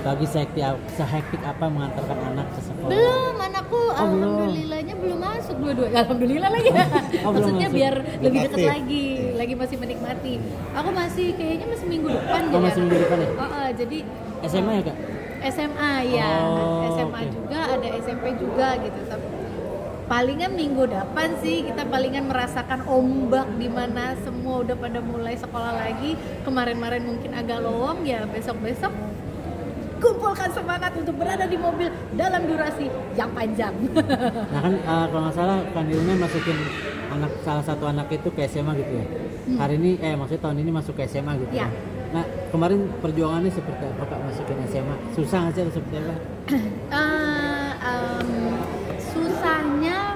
Lagi sehektik apa mengantarkan anak ke sekolah? Belum, anakku alhamdulillahnya belum masuk dua-dua. Alhamdulillah lagi ya. Maksudnya biar lebih dekat lagi masih menikmati. Aku kayaknya masih minggu depan Oh, masih minggu depan ya? Jadi SMA ya, Kak? SMA ya. SMA okay. juga, ada SMP juga gitu. Palingan minggu depan sih kita palingan merasakan ombak di mana semua udah pada mulai sekolah lagi. Kemarin-kemarin mungkin agak lowong ya, besok-besok kumpulkan semangat untuk berada di mobil dalam durasi yang panjang. Nah kan kalau nggak salah Kak Nirina masukin salah satu anak itu ke SMA gitu ya. Hari ini maksudnya tahun ini masuk ke SMA gitu ya. Nah kemarin perjuangannya seperti apa Kak masukin SMA? Susah nggak sih atau seperti apa? Susahnya,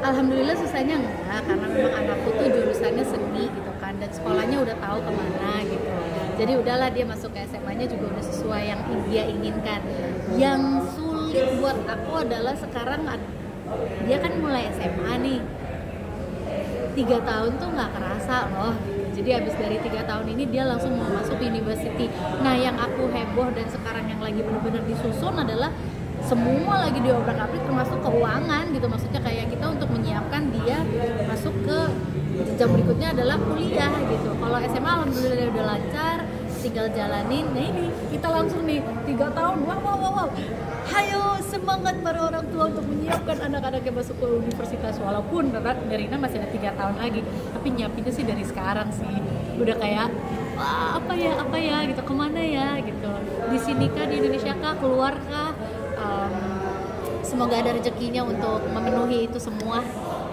alhamdulillah susahnya enggak, karena memang anakku tuh jurusannya seni gitu kan, dan sekolahnya udah tahu kemana gitu. Jadi udahlah dia masuk ke SMA-nya juga udah sesuai yang dia inginkan. Yang sulit buat aku adalah sekarang dia kan mulai SMA nih, 3 tahun tuh nggak kerasa loh. Jadi habis dari 3 tahun ini dia langsung mau masuk university. Nah yang aku heboh dan sekarang yang lagi benar-benar disusun adalah semua lagi diobrak-abrik, termasuk keuangan gitu. Maksudnya kayak kita untuk menyiapkan dia masuk ke jenjang berikutnya adalah kuliah gitu. Kalau SMA alhamdulillah udah lancar, tinggal jalanin. Nah ini kita langsung nih 3 tahun, wow. Hayo semangat para orang tua untuk menyiapkan anak-anaknya masuk ke universitas. Walaupun Nirina masih ada 3 tahun lagi, tapi nyiapinnya sih dari sekarang sih. Udah kayak apa ya gitu, kemana ya gitu. Di sini kah, di Indonesia kah, keluar kah? Semoga ada rezekinya untuk memenuhi itu semua.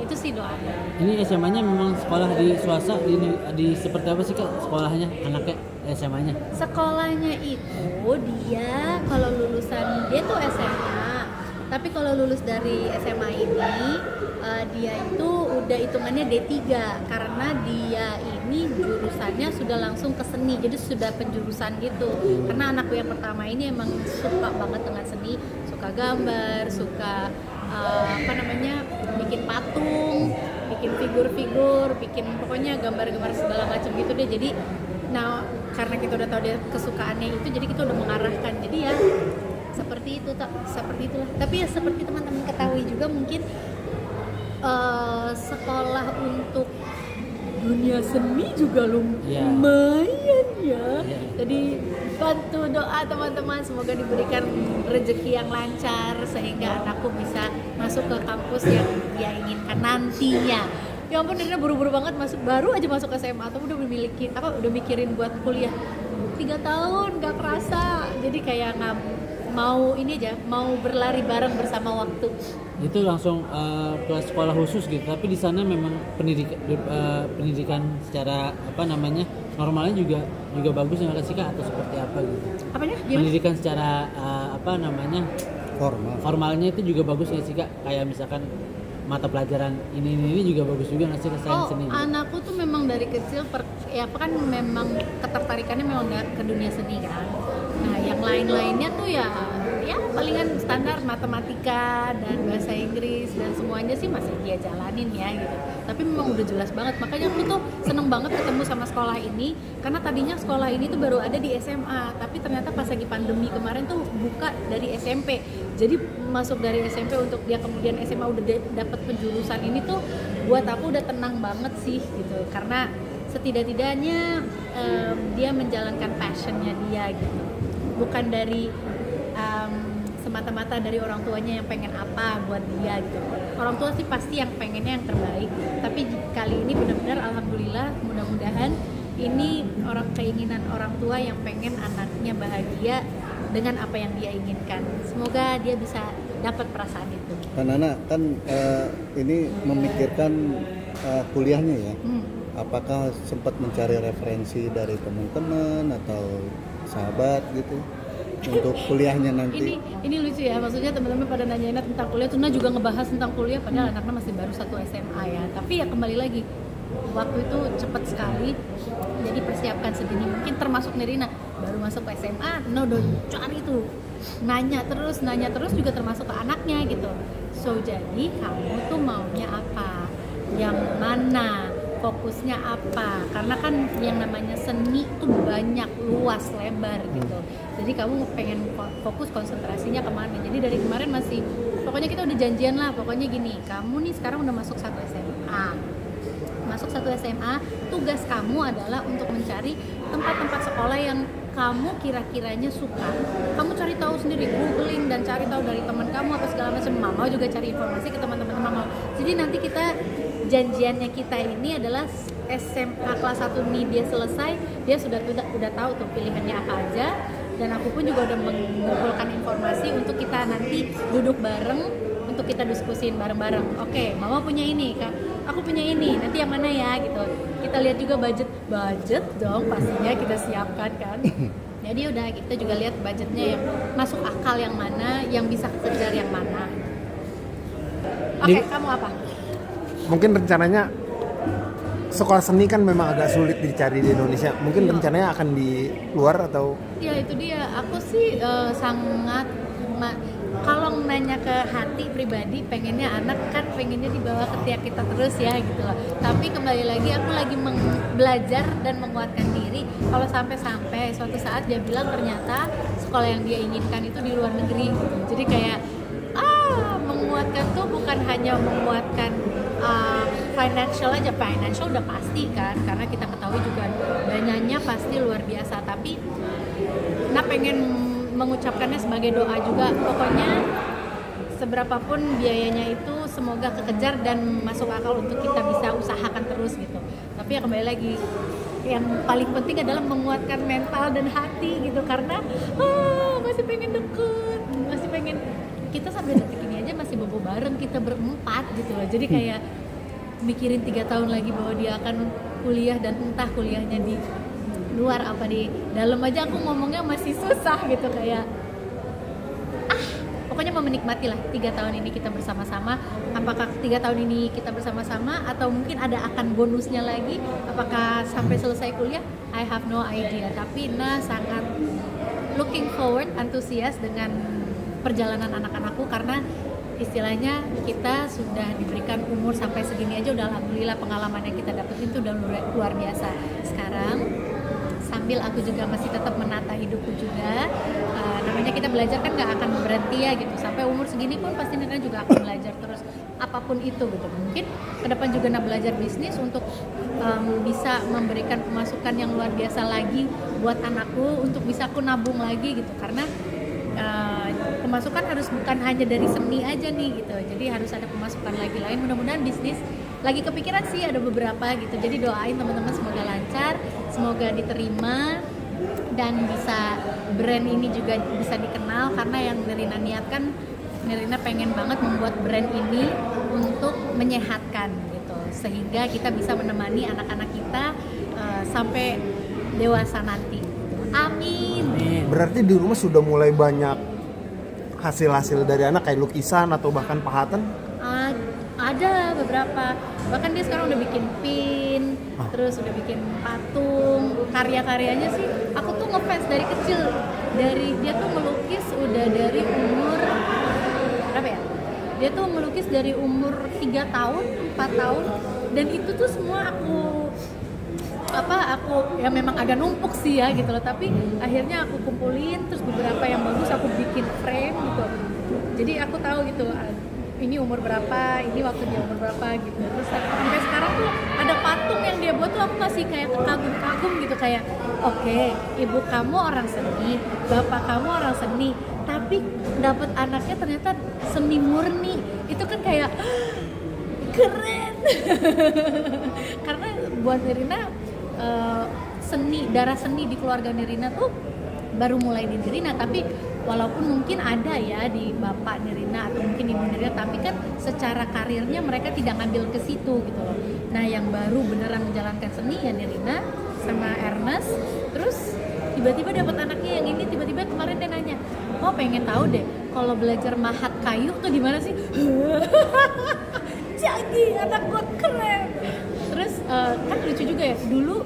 Itu sih doanya. Ini SMA-nya memang sekolah di swasta di seperti apa sih Kak sekolahnya anaknya SMA-nya? Sekolahnya itu dia kalau lulusan dia tuh SMA, tapi kalau lulus dari SMA ini dia itu udah hitungannya D3 karena dia ini jurusannya sudah langsung ke seni, jadi sudah penjurusan gitu. Karena anakku yang pertama ini emang suka banget dengan seni, suka gambar, suka bikin patung, bikin figur-figur, bikin pokoknya gambar-gambar segala macam gitu deh. Jadi karena kita udah tahu dia kesukaannya itu, jadi kita udah mengarahkan. Jadi ya seperti itulah. Tapi ya seperti teman-teman ketahui juga mungkin sekolah untuk dunia seni juga lumayan ya. Jadi bantu doa teman-teman, semoga diberikan rezeki yang lancar sehingga anakku bisa masuk ke kampus yang dia inginkan nantinya. Ya ampun, Nirina buru-buru banget baru aja masuk SMA atau udah mikirin buat kuliah 3 tahun gak kerasa. Jadi kayak mau berlari bareng bersama waktu. Itu langsung ke sekolah khusus gitu, tapi di sana memang pendidikan secara normalnya juga bagus ya sih Kak, atau seperti apa gitu? Apanya? Pendidikan secara formalnya itu juga bagus ya sih Kak, kayak misalkan mata pelajaran ini juga bagus juga nggak sih selain seni? Anakku tuh memang dari kecil memang ketertarikannya memang ke dunia seni kan. Nah yang lainnya tuh ya palingan standar matematika dan bahasa Inggris dan semuanya sih masih dia jalanin ya gitu. Tapi memang udah jelas banget, makanya aku tuh seneng banget ketemu sama sekolah ini, karena tadinya sekolah ini tuh baru ada di SMA, tapi ternyata pas lagi pandemi kemarin tuh buka dari SMP. Jadi masuk dari SMP untuk dia kemudian SMA udah dapat penjurusan ini tuh buat aku udah tenang banget sih gitu, karena setidak-tidaknya dia menjalankan passionnya dia gitu, bukan dari semata-mata dari orang tuanya yang pengen apa buat dia gitu. Orang tua sih pasti yang pengennya yang terbaik, tapi kali ini benar-benar alhamdulillah, mudah-mudahan ini keinginan orang tua yang pengen anaknya bahagia dengan apa yang dia inginkan. Semoga dia bisa dapat perasaan itu. Kan anak ini memikirkan kuliahnya ya. Apakah sempat mencari referensi dari teman-teman atau sahabat gitu untuk kuliahnya nanti? Ini lucu ya, maksudnya teman-teman pada nanyain tentang kuliah, Tuna juga ngebahas tentang kuliah padahal anaknya masih baru 1 SMA ya. Tapi ya kembali lagi, waktu itu cepat sekali, jadi persiapkan sedini mungkin, termasuk Nirina baru masuk ke SMA, udah cari tuh, nanya terus juga termasuk ke anaknya gitu. So jadi kamu tuh maunya apa, yang mana, fokusnya apa, karena kan yang namanya seni tuh banyak, luas, lebar gitu. Jadi kamu pengen fokus konsentrasinya kemana. Jadi dari kemarin masih, pokoknya kita udah janjian lah, pokoknya gini, kamu nih sekarang udah masuk satu SMA, tugas kamu adalah untuk mencari tempat-tempat sekolah yang kamu kira-kiranya suka. Kamu cari tahu sendiri, googling dan cari tahu dari teman kamu apa segala macam. Mama juga cari informasi ke teman-teman mama. Jadi nanti kita janjiannya kita ini adalah SMA kelas 1 nih dia selesai, dia sudah tahu tuh pilihannya apa aja. Dan aku pun juga udah mengumpulkan informasi untuk kita nanti duduk bareng, untuk kita diskusin bareng-bareng. Oke, mama punya ini, Kak, aku punya ini, nanti yang mana ya gitu. Kita lihat juga budget dong pastinya kita siapkan kan. Jadi udah kita juga lihat budgetnya yang masuk akal yang mana, yang bisa kejar yang mana. Oke, kamu apa? Mungkin rencananya sekolah seni kan memang agak sulit dicari di Indonesia. Mungkin rencananya akan di luar atau? Ya itu dia. Aku sih sangat kalau nanya ke hati pribadi, pengennya anak kan pengennya dibawa ke tiap kita terus ya gitu loh. Tapi kembali lagi aku lagi belajar dan menguatkan diri. Kalau sampai suatu saat dia bilang ternyata sekolah yang dia inginkan itu di luar negeri gitu. Jadi kayak menguatkan tuh bukan hanya menguatkan financial aja, financial udah pasti kan, karena kita ketahui juga dananya pasti luar biasa. Tapi pengen mengucapkannya sebagai doa juga, pokoknya seberapapun biayanya itu semoga kekejar dan masuk akal untuk kita bisa usahakan terus gitu. Tapi ya kembali lagi, yang paling penting adalah menguatkan mental dan hati gitu, karena masih pengen deket, masih pengen, kita sampai detik ini aja masih bobo bareng, kita berempat gitu loh. Jadi kayak mikirin 3 tahun lagi bahwa dia akan kuliah, dan entah kuliahnya di luar apa di dalam aja aku ngomongnya masih susah gitu. Kayak pokoknya mau menikmati lah 3 tahun ini kita bersama-sama. Apakah 3 tahun ini kita bersama-sama atau mungkin ada akan bonusnya lagi, apakah sampai selesai kuliah, I have no idea. Tapi sangat looking forward, antusias dengan perjalanan anak-anakku, karena istilahnya kita sudah diberikan umur sampai segini aja udah alhamdulillah, pengalaman yang kita dapetin itu udah luar biasa. Sekarang sambil aku juga masih tetap menata hidupku juga, namanya kita belajar kan gak akan berhenti ya gitu, sampai umur segini pun pasti Nirina juga akan belajar terus apapun itu gitu. Mungkin ke depan juga belajar bisnis untuk bisa memberikan pemasukan yang luar biasa lagi buat anakku, untuk bisa aku nabung lagi gitu, karena pemasukan harus bukan hanya dari seni aja nih gitu, jadi harus ada pemasukan lagi lain. Mudah-mudahan bisnis lagi kepikiran sih ada beberapa gitu, jadi doain teman-teman semoga lancar, semoga diterima, dan bisa brand ini juga bisa dikenal, karena yang Nirina niatkan, Nirina pengen banget membuat brand ini untuk menyehatkan gitu, sehingga kita bisa menemani anak-anak kita sampai dewasa nanti. Amin. Berarti di rumah sudah mulai banyak hasil-hasil dari anak, kayak lukisan atau bahkan pahatan? Ada beberapa, bahkan dia sekarang udah bikin pin, terus udah bikin patung. Karya-karyanya sih aku tuh ngefans dari kecil, dia tuh melukis udah dari umur berapa ya? Dia tuh melukis dari umur 3 tahun, 4 tahun, dan itu tuh semua aku ya memang agak numpuk sih ya gitu loh, tapi akhirnya aku kumpulin, terus beberapa yang bagus aku bikin frame gitu. Jadi aku tahu gitu ini umur berapa, ini waktu dia umur berapa gitu. Terus sampai sekarang tuh ada patung yang dia buat tuh aku masih kayak kagum-kagum gitu, kayak oke, ibu kamu orang seni, bapak kamu orang seni, tapi dapat anaknya ternyata seni murni. Itu kan kayak keren. Karena buat Nirina darah seni di keluarga Nirina tuh baru mulai di Nirina, tapi walaupun mungkin ada ya di bapak Nirina atau mungkin ibu Nirina, tapi kan secara karirnya mereka tidak ngambil ke situ gitu loh. Nah yang baru beneran menjalankan seni ya Nirina sama Ernest. Terus tiba-tiba dapat anaknya yang ini, tiba-tiba kemarin dia nanya, pengen tahu deh kalau belajar mahat kayu tuh di mana sih? Jadi anak gue keren. Terus kan lucu juga ya, dulu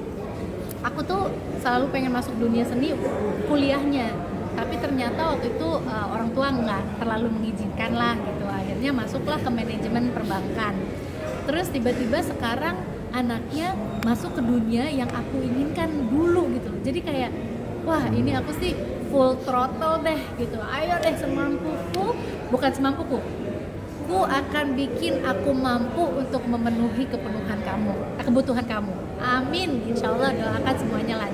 aku tuh selalu pengen masuk dunia seni kuliahnya, tapi ternyata waktu itu orang tua nggak terlalu mengizinkan lah gitu. Akhirnya masuklah ke manajemen perbankan. Terus tiba-tiba sekarang anaknya masuk ke dunia yang aku inginkan dulu gitu. Jadi kayak wah ini aku sih full throttle deh gitu, ayo deh semampuku, bukan semampuku, aku akan bikin aku mampu untuk memenuhi kebutuhan kamu, amin, insya Allah, doakan semuanya lancar.